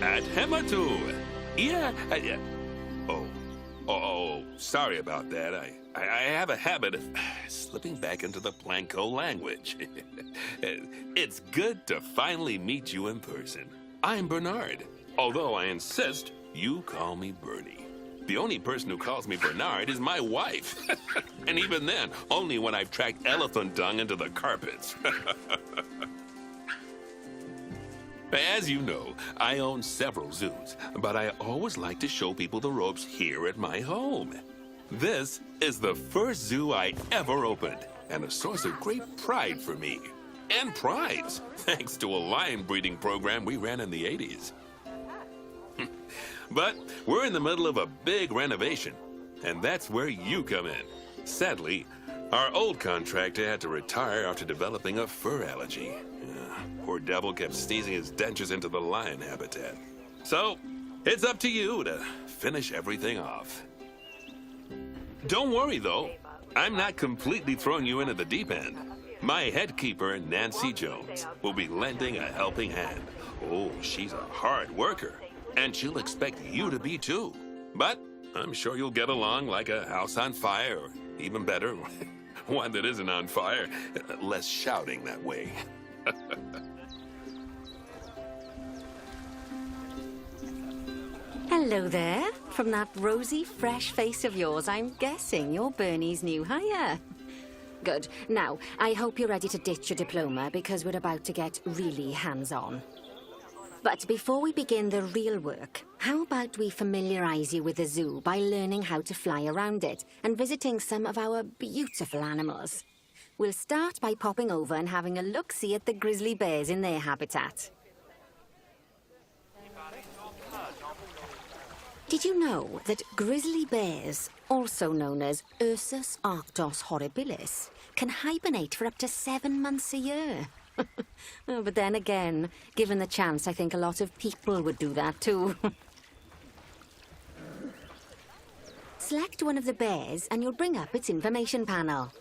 at Hematu. Yeah, sorry about that. I have a habit of slipping back into the Blanco language. It's good to finally meet you in person. I'm Bernard, although I insist you call me Bernie. The only person who calls me Bernard is my wife. And even then, only when I've tracked elephant dung into the carpets. As you know, I own several zoos, but I always like to show people the ropes here at my home. This is the first zoo I ever opened, and a source of great pride for me. And prize, thanks to a lion breeding program we ran in the 80s. But we're in the middle of a big renovation, and that's where you come in. Sadly, our old contractor had to retire after developing a fur allergy. Poor devil kept sneezing his dentures into the lion habitat. So, it's up to you to finish everything off. Don't worry, though. I'm not completely throwing you into the deep end. My head keeper, Nancy Jones, will be lending a helping hand. Oh, she's a hard worker, and she'll expect you to be too. But I'm sure you'll get along like a house on fire, or even better, one that isn't on fire. Less shouting that way. Hello there. From that rosy, fresh face of yours, I'm guessing you're Bernie's new hire. Good. Now, I hope you're ready to ditch your diploma because we're about to get really hands-on. But before we begin the real work, how about we familiarize you with the zoo by learning how to fly around it and visiting some of our beautiful animals? We'll start by popping over and having a look-see at the grizzly bears in their habitat. Did you know that grizzly bears, also known as Ursus arctos horribilis, can hibernate for up to 7 months a year? Oh, but then again, given the chance, I think a lot of people would do that too. Select one of the bears and you'll bring up its information panel.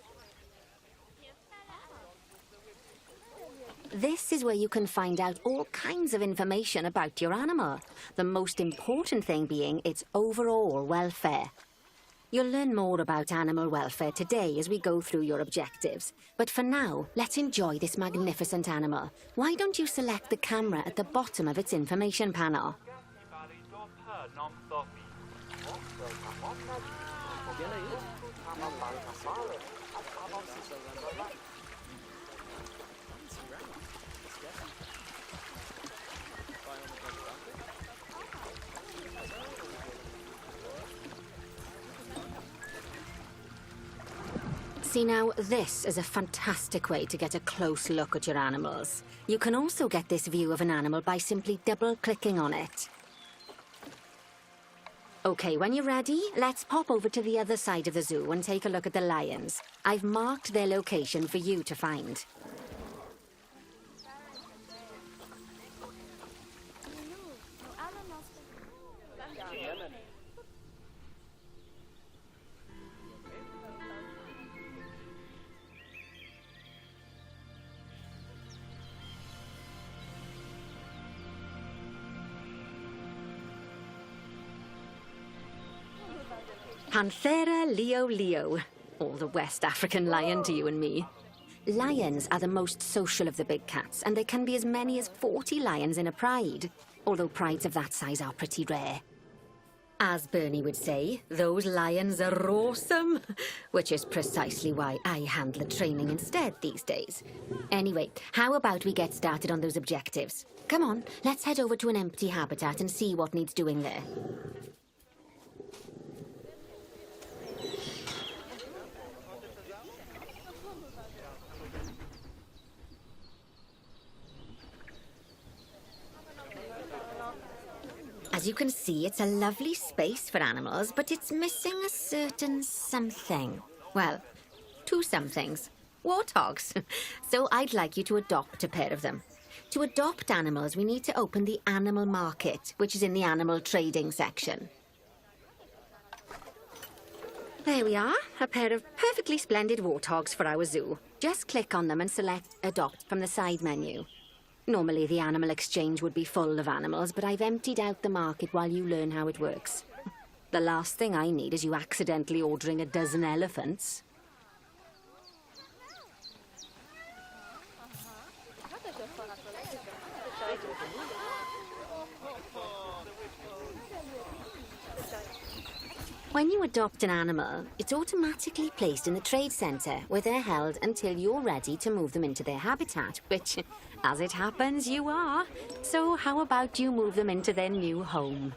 This is where you can find out all kinds of information about your animal. The most important thing being its overall welfare. You'll learn more about animal welfare today as we go through your objectives. But for now, let's enjoy this magnificent animal. Why don't you select the camera at the bottom of its information panel? See now, this is a fantastic way to get a close look at your animals. You can also get this view of an animal by simply double-clicking on it. Okay, when you're ready, let's pop over to the other side of the zoo and take a look at the lions. I've marked their location for you to find. Panthera leo leo, or the West African lion to you and me. Lions are the most social of the big cats, and there can be as many as 40 lions in a pride, although prides of that size are pretty rare. As Bernie would say, those lions are awesome, which is precisely why I handle the training instead these days. Anyway, how about we get started on those objectives? Come on, let's head over to an empty habitat and see what needs doing there. As you can see, it's a lovely space for animals, but it's missing a certain something. Well, 2 somethings. Warthogs. So I'd like you to adopt a pair of them. To adopt animals, we need to open the animal market, which is in the animal trading section. There we are, a pair of perfectly splendid warthogs for our zoo. Just click on them and select Adopt from the side menu. Normally, the animal exchange would be full of animals, but I've emptied out the market while you learn how it works. The last thing I need is you accidentally ordering a dozen elephants. When you adopt an animal, it's automatically placed in the trade centre, where they're held until you're ready to move them into their habitat, which, as it happens, you are. So how about you move them into their new home?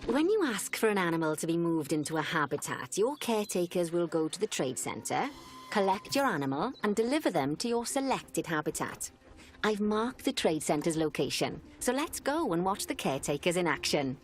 When you ask for an animal to be moved into a habitat, your caretakers will go to the trade centre, collect your animal and deliver them to your selected habitat. I've marked the trade centre's location, so let's go and watch the caretakers in action.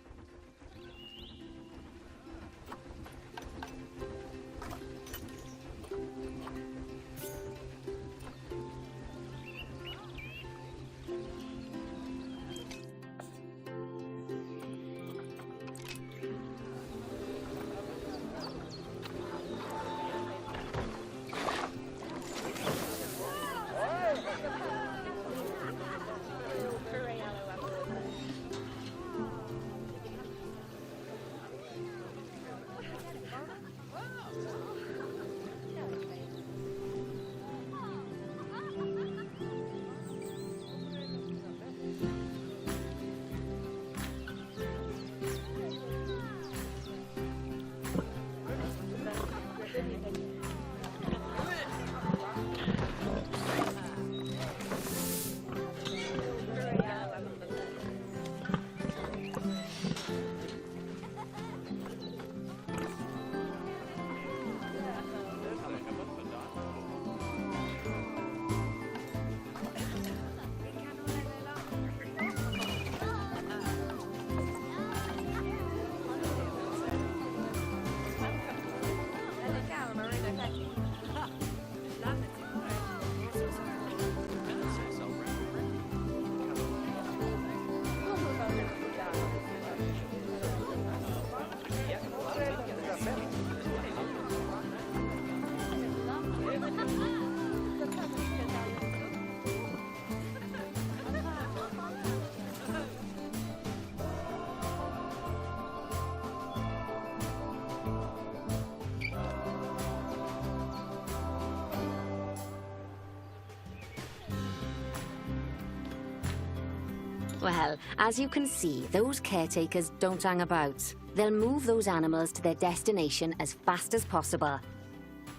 Well, as you can see, those caretakers don't hang about. They'll move those animals to their destination as fast as possible.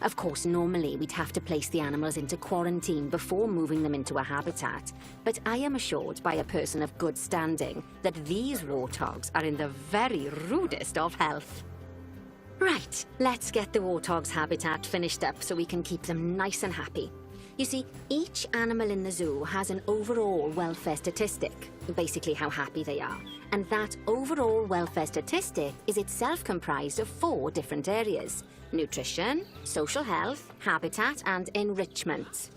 Of course, normally we'd have to place the animals into quarantine before moving them into a habitat, but I am assured by a person of good standing that these warthogs are in the very rudest of health. Right, let's get the warthog's habitat finished up so we can keep them nice and happy. You see, each animal in the zoo has an overall welfare statistic, basically how happy they are. And that overall welfare statistic is itself comprised of 4 different areas: nutrition, social health, habitat, and enrichment.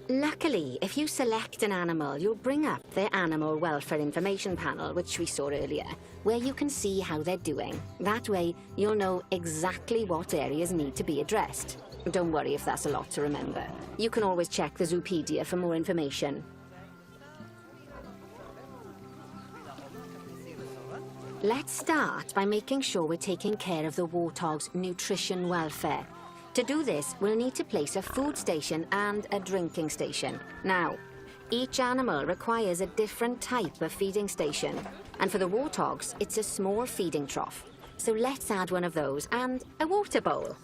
Luckily, if you select an animal, you'll bring up their animal welfare information panel, which we saw earlier, where you can see how they're doing. That way, you'll know exactly what areas need to be addressed. Don't worry if that's a lot to remember. You can always check the Zoopedia for more information. Let's start by making sure we're taking care of the warthog's nutrition welfare. To do this, we'll need to place a food station and a drinking station. Now, each animal requires a different type of feeding station. And for the warthogs, it's a small feeding trough. So let's add one of those and a water bowl.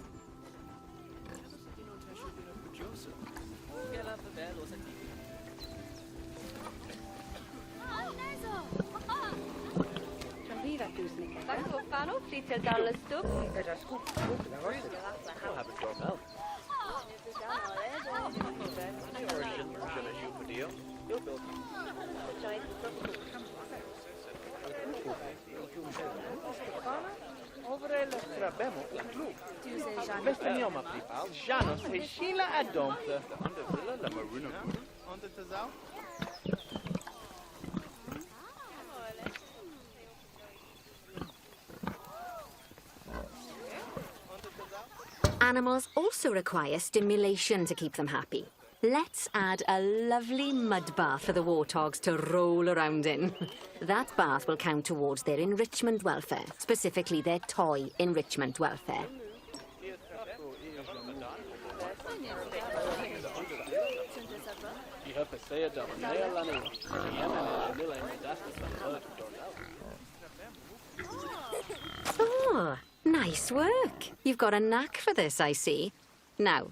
Animals also require stimulation to keep them happy. Let's add a lovely mud bath for the warthogs to roll around in. That bath will count towards their enrichment welfare, specifically their toy enrichment welfare. Oh, nice work. You've got a knack for this, I see. Now,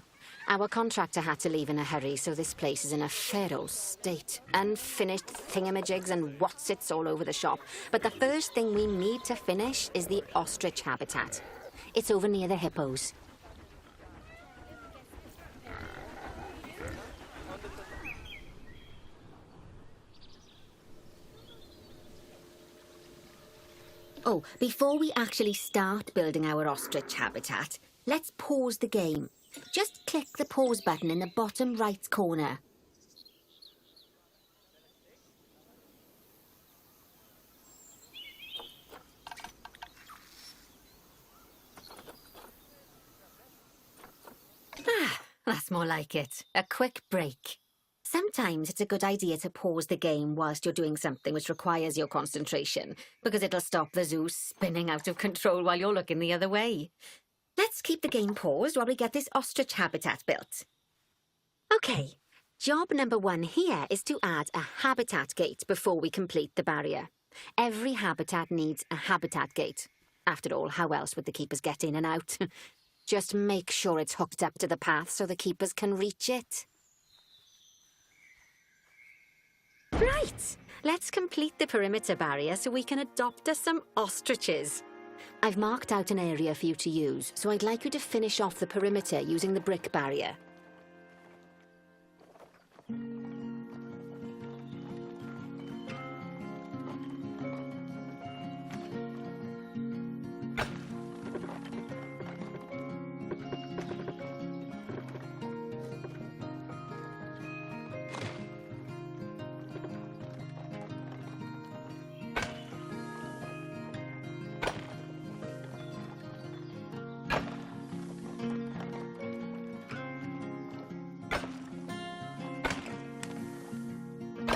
our contractor had to leave in a hurry, so this place is in a feral state. Unfinished thingamajigs and whatsits all over the shop. But the first thing we need to finish is the ostrich habitat. It's over near the hippos. Oh, before we actually start building our ostrich habitat, let's pause the game. Just click the pause button in the bottom right corner. Ah, that's more like it. A quick break. Sometimes it's a good idea to pause the game whilst you're doing something which requires your concentration, because it'll stop the zoo spinning out of control while you're looking the other way. Let's keep the game paused while we get this ostrich habitat built. Okay, job number 1 here is to add a habitat gate before we complete the barrier. Every habitat needs a habitat gate. After all, how else would the keepers get in and out? Just make sure it's hooked up to the path so the keepers can reach it. Right, let's complete the perimeter barrier so we can adopt us some ostriches. I've marked out an area for you to use, so I'd like you to finish off the perimeter using the brick barrier.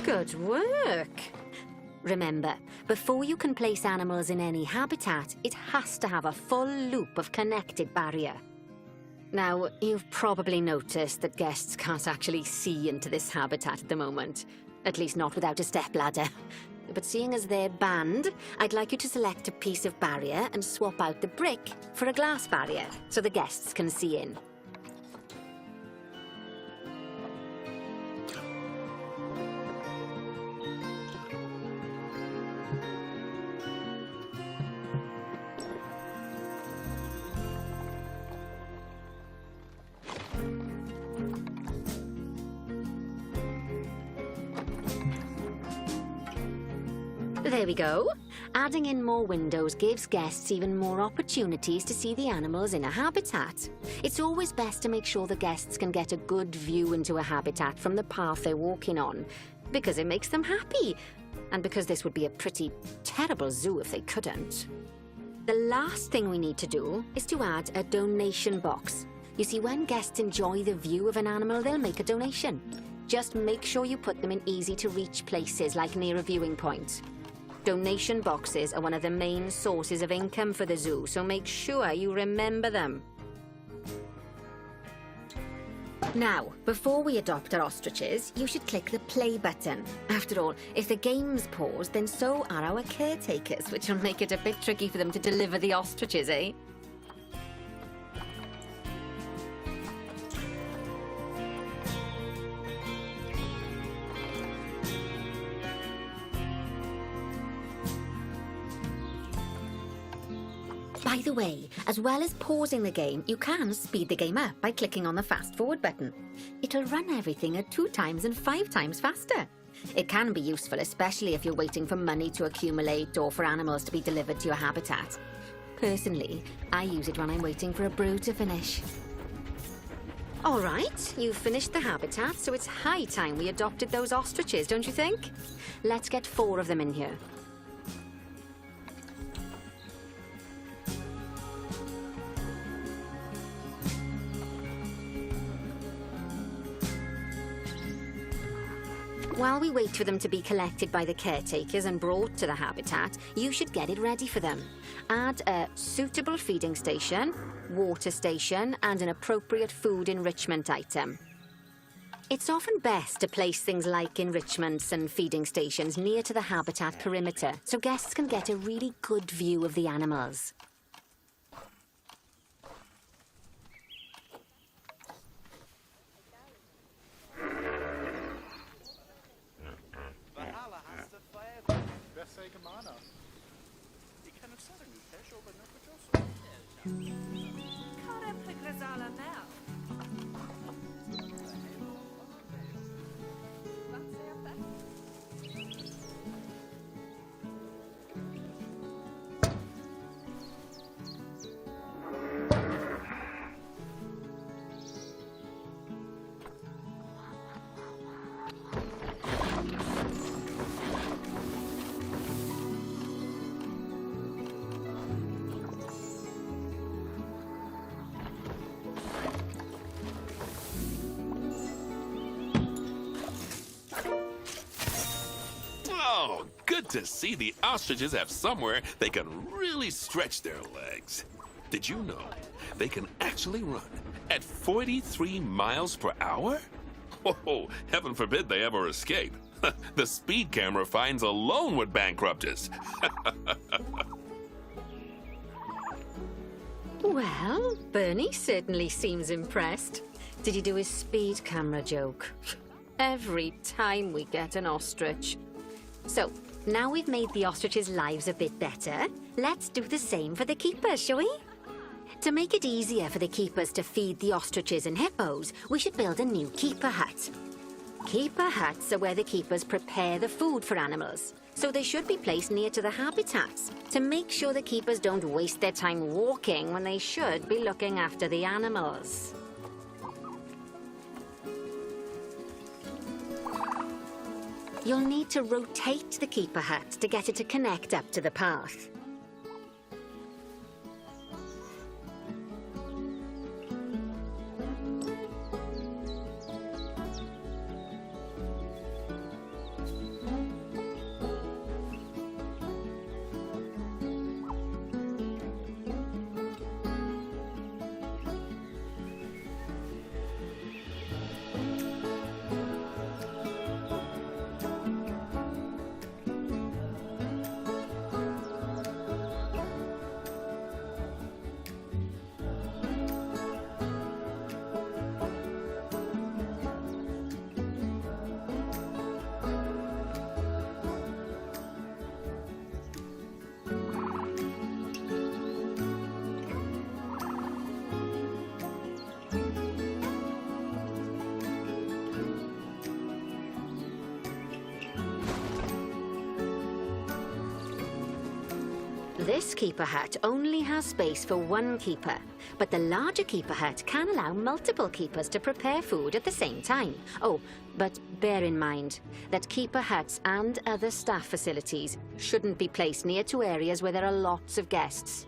Good work! Remember, before you can place animals in any habitat, it has to have a full loop of connected barrier. Now, you've probably noticed that guests can't actually see into this habitat at the moment. At least not without a stepladder. But seeing as they're banned, I'd like you to select a piece of barrier and swap out the brick for a glass barrier, so the guests can see in. There we go. Adding in more windows gives guests even more opportunities to see the animals in a habitat. It's always best to make sure the guests can get a good view into a habitat from the path they're walking on, because it makes them happy, and because this would be a pretty terrible zoo if they couldn't. The last thing we need to do is to add a donation box. You see, when guests enjoy the view of an animal, they'll make a donation. Just make sure you put them in easy-to-reach places, like near a viewing point. Donation boxes are one of the main sources of income for the zoo, so make sure you remember them. Now, before we adopt our ostriches, you should click the play button. After all, if the game's paused, then so are our caretakers, which will make it a bit tricky for them to deliver the ostriches, eh? By the way, as well as pausing the game, you can speed the game up by clicking on the fast forward button. It'll run everything at 2 times and 5 times faster. It can be useful, especially if you're waiting for money to accumulate or for animals to be delivered to your habitat. Personally, I use it when I'm waiting for a brew to finish. All right, you've finished the habitat, so it's high time we adopted those ostriches, don't you think? Let's get 4 of them in here. While we wait for them to be collected by the caretakers and brought to the habitat, you should get it ready for them. Add a suitable feeding station, water station, and an appropriate food enrichment item. It's often best to place things like enrichments and feeding stations near to the habitat perimeter, so guests can get a really good view of the animals. Oh, good to see the ostriches have somewhere they can really stretch their legs. Did you know they can actually run at 43 miles per hour? Oh, heaven forbid they ever escape. The speed camera fines alone would bankrupt us. Well, Bernie certainly seems impressed. Did he do his speed camera joke? Every time we get an ostrich. So, now we've made the ostriches' lives a bit better, let's do the same for the keepers, shall we? To make it easier for the keepers to feed the ostriches and hippos, we should build a new keeper hut. Keeper huts are where the keepers prepare the food for animals, so they should be placed near to the habitats to make sure the keepers don't waste their time walking when they should be looking after the animals. You'll need to rotate the keeper hut to get it to connect up to the path. This keeper hut only has space for one keeper, but the larger keeper hut can allow multiple keepers to prepare food at the same time. Oh, but bear in mind that keeper huts and other staff facilities shouldn't be placed near to areas where there are lots of guests.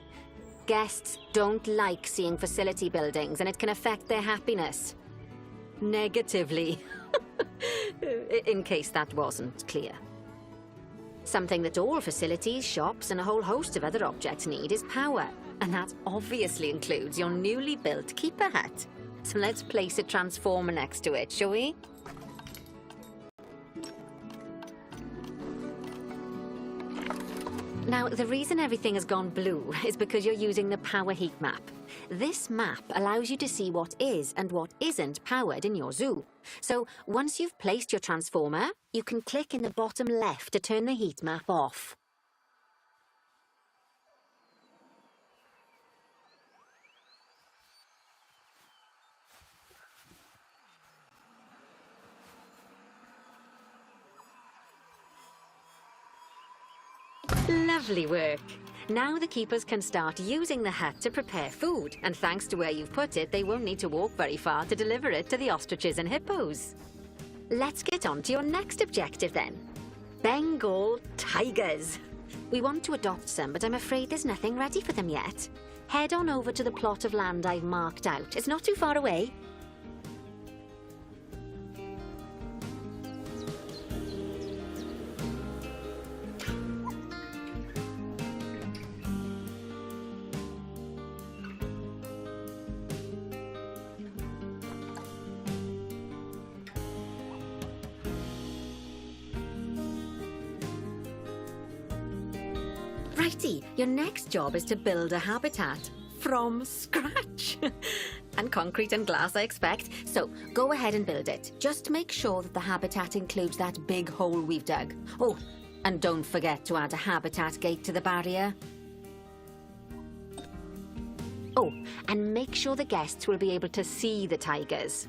Guests don't like seeing facility buildings, and it can affect their happiness. Negatively. In case that wasn't clear. Something that all facilities, shops, and a whole host of other objects need is power. And that obviously includes your newly built keeper hut. So let's place a transformer next to it, shall we? Now, the reason everything has gone blue is because you're using the power heat map. This map allows you to see what is and what isn't powered in your zoo. So once you've placed your transformer, you can click in the bottom left to turn the heat map off. Lovely work. Now the keepers can start using the hut to prepare food, and thanks to where you've put it, they won't need to walk very far to deliver it to the ostriches and hippos. Let's get on to your next objective then. Bengal tigers. We want to adopt some, but I'm afraid there's nothing ready for them yet. Head on over to the plot of land I've marked out. It's not too far away. Righty, your next job is to build a habitat from scratch. And concrete and glass, I expect. So go ahead and build it. Just make sure that the habitat includes that big hole we've dug. Oh, and don't forget to add a habitat gate to the barrier. Oh, and make sure the guests will be able to see the tigers.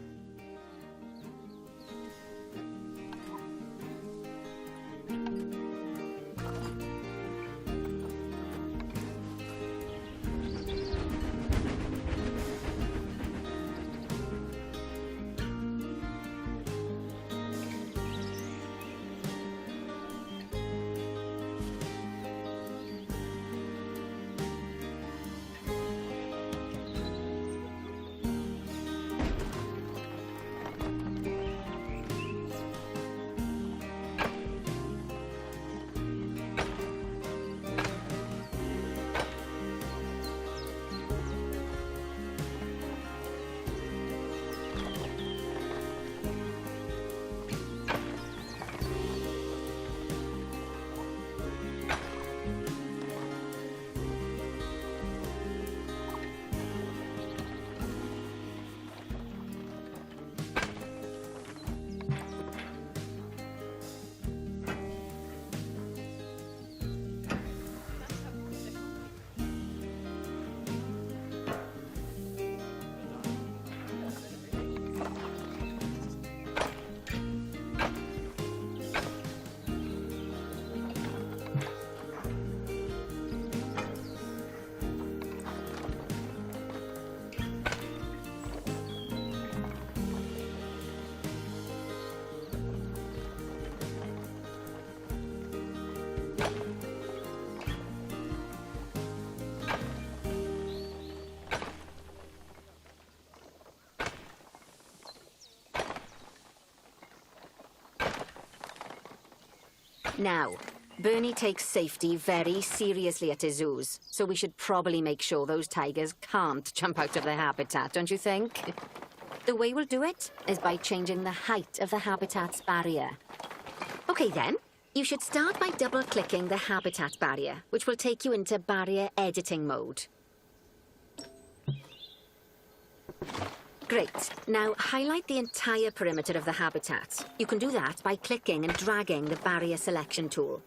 Now, Bernie takes safety very seriously at his zoos, so we should probably make sure those tigers can't jump out of their habitat, don't you think? The way we'll do it is by changing the height of the habitat's barrier. Okay then, you should start by double-clicking the habitat barrier, which will take you into barrier editing mode. Great. Now highlight the entire perimeter of the habitat. You can do that by clicking and dragging the barrier selection tool.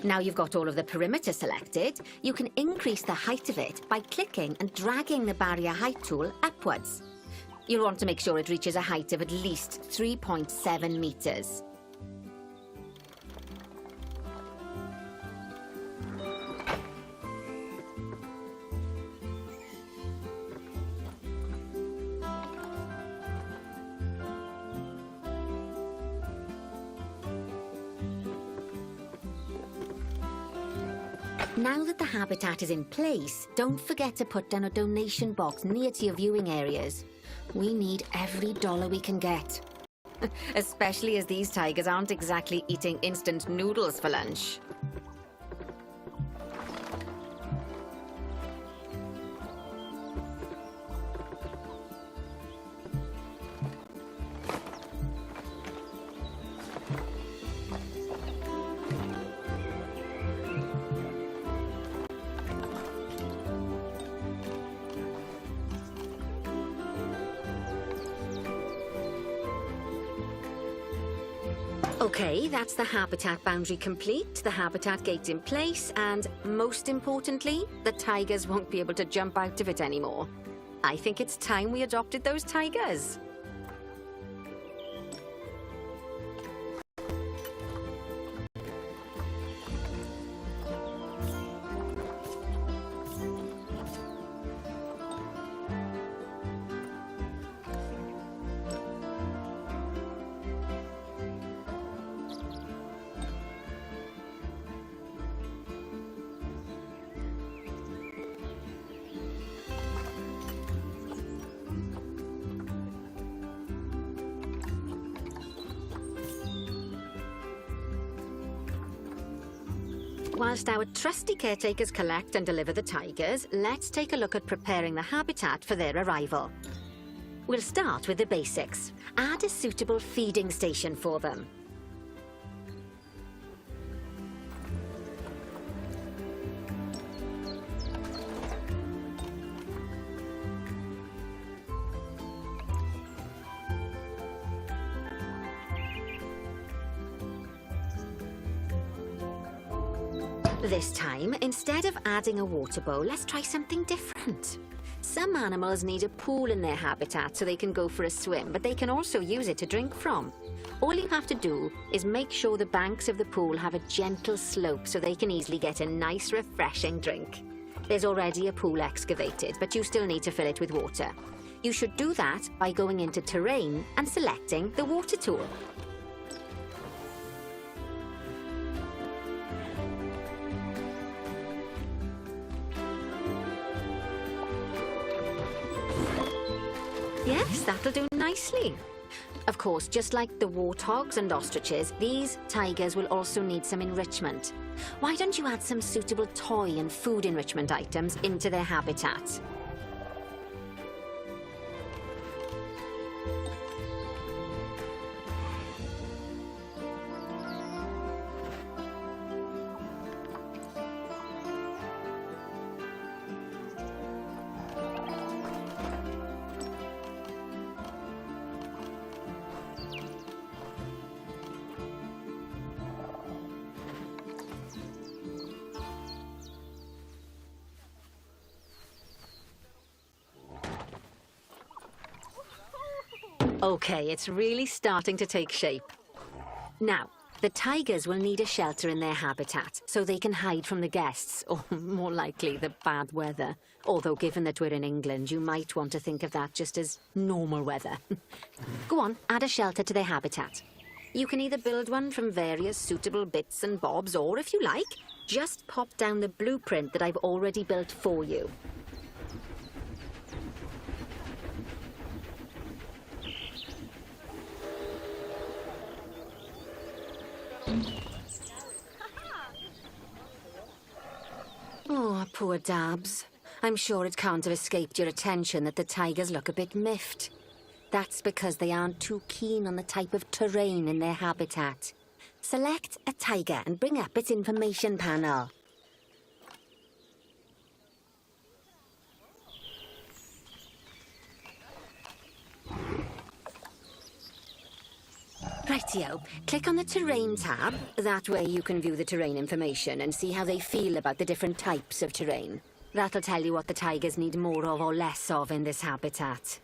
Now you've got all of the perimeter selected, you can increase the height of it by clicking and dragging the barrier height tool upwards. You'll want to make sure it reaches a height of at least 3.7 meters. Now that the habitat is in place, don't forget to put down a donation box near to your viewing areas. We need every dollar we can get. Especially as these tigers aren't exactly eating instant noodles for lunch. Okay, that's the habitat boundary complete, the habitat gate in place, and most importantly, the tigers won't be able to jump out of it anymore. I think it's time we adopted those tigers. Whilst our trusty caretakers collect and deliver the tigers, let's take a look at preparing the habitat for their arrival. We'll start with the basics. Add a suitable feeding station for them. This time, instead of adding a water bowl, let's try something different. Some animals need a pool in their habitat so they can go for a swim, but they can also use it to drink from. All you have to do is make sure the banks of the pool have a gentle slope so they can easily get a nice, refreshing drink. There's already a pool excavated, but you still need to fill it with water. You should do that by going into Terrain and selecting the water tool. Yes, that'll do nicely. Of course, just like the warthogs and ostriches, these tigers will also need some enrichment. Why don't you add some suitable toy and food enrichment items into their habitat? Okay, it's really starting to take shape. Now, the tigers will need a shelter in their habitat so they can hide from the guests, or more likely, the bad weather. Although, given that we're in England, you might want to think of that just as normal weather. Go on, add a shelter to their habitat. You can either build one from various suitable bits and bobs, or if you like, just pop down the blueprint that I've already built for you. Oh, poor Dabs. I'm sure it can't have escaped your attention that the tigers look a bit miffed. That's because they aren't too keen on the type of terrain in their habitat. Select a tiger and bring up its information panel. Right, Rightio. Click on the Terrain tab. That way you can view the terrain information and see how they feel about the different types of terrain. That'll tell you what the tigers need more of or less of in this habitat.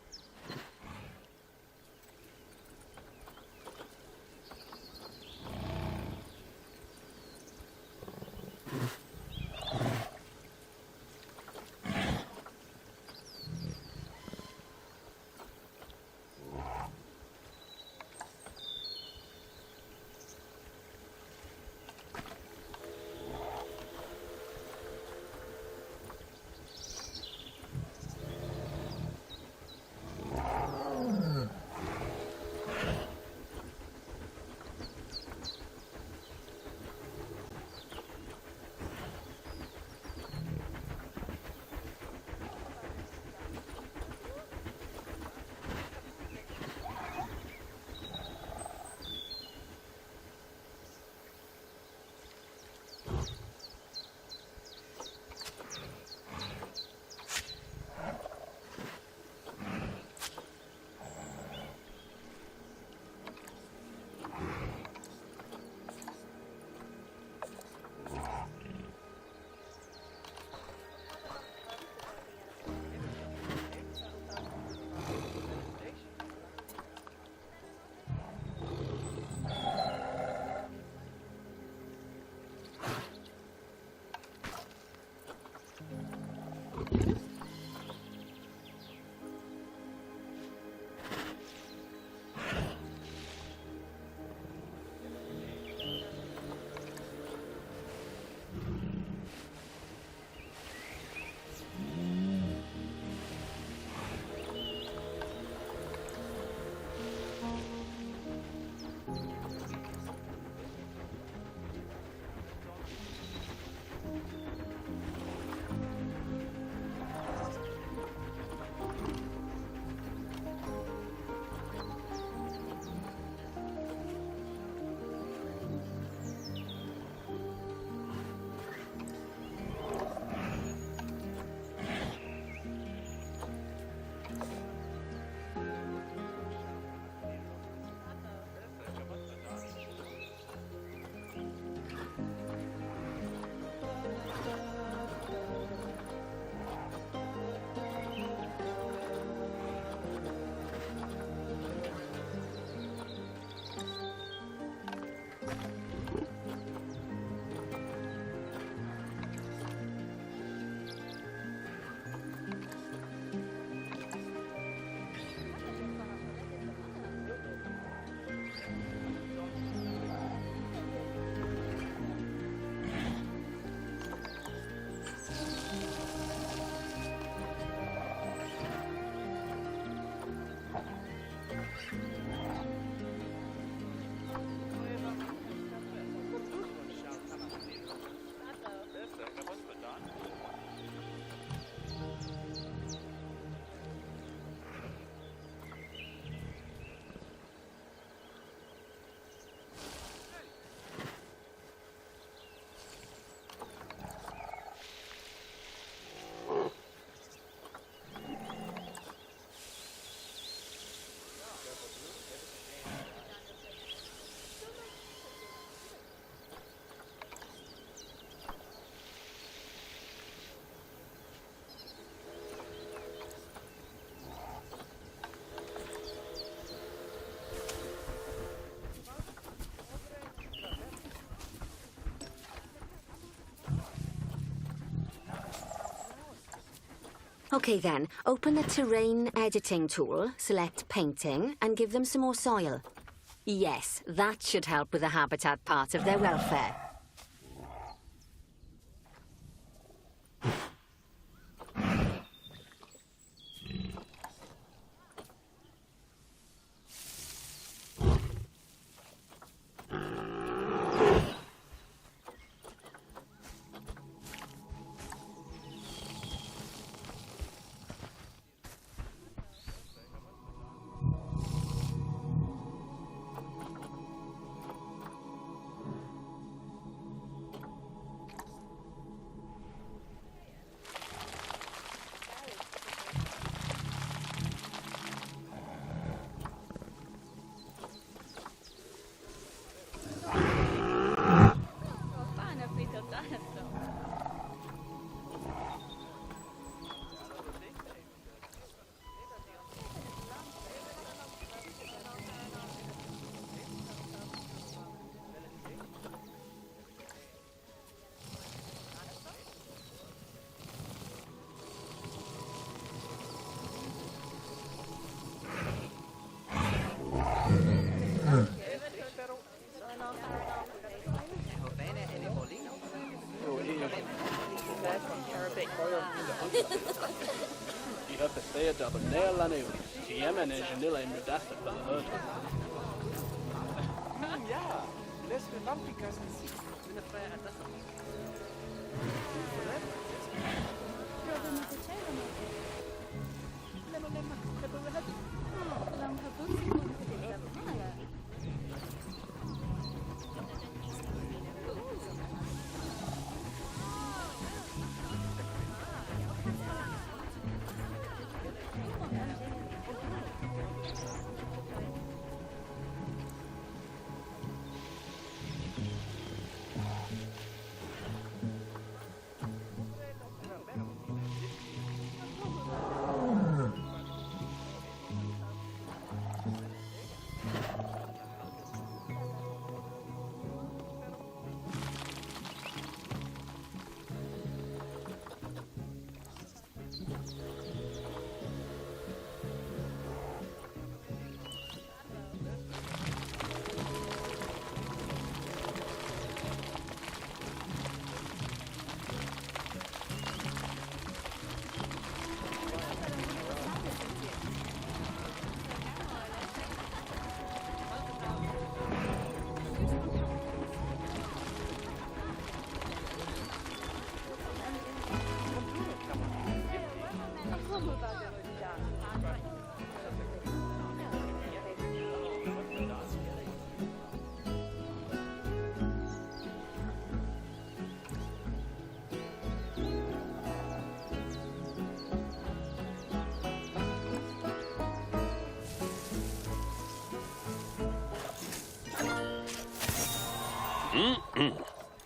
Okay then, open the terrain editing tool, select painting, and give them some more soil. Yes, that should help with the habitat part of their welfare. det double nail nu. TMN är ju nilla i mudaste för det hörde. Ja, läs med vampikas musik.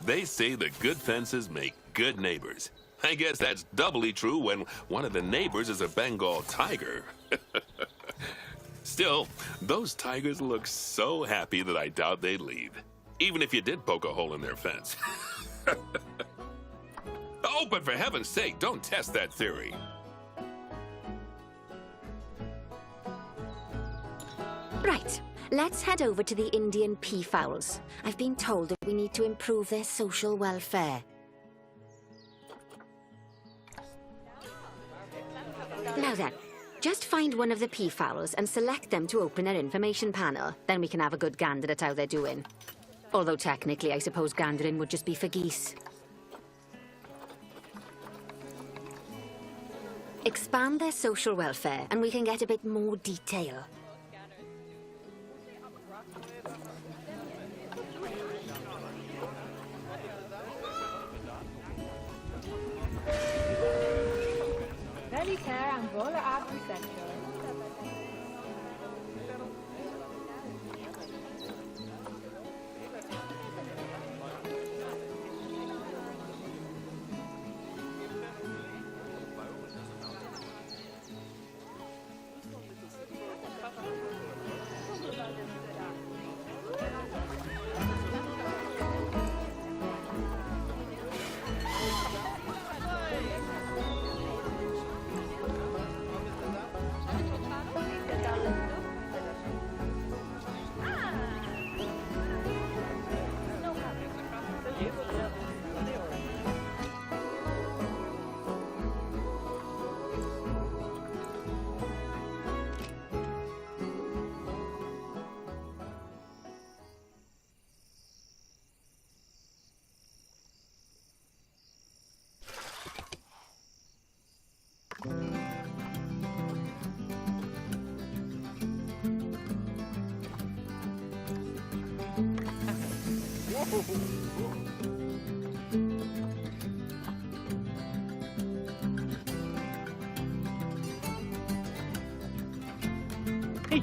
They say the good fences make good neighbors. I guess that's doubly true when one of the neighbors is a Bengal tiger. Still, those tigers look so happy that I doubt they'd leave, even if you did poke a hole in their fence. Oh, but for heaven's sake, don't test that theory. Right, let's head over to the Indian peafowls. I've been told that we need to improve their social welfare. Now then, just find one of the peafowls and select them to open their information panel. Then we can have a good gander at how they're doing. Although technically, I suppose gandering would just be for geese. Expand their social welfare and we can get a bit more detail. Medicare and roller artery center.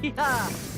Yeah.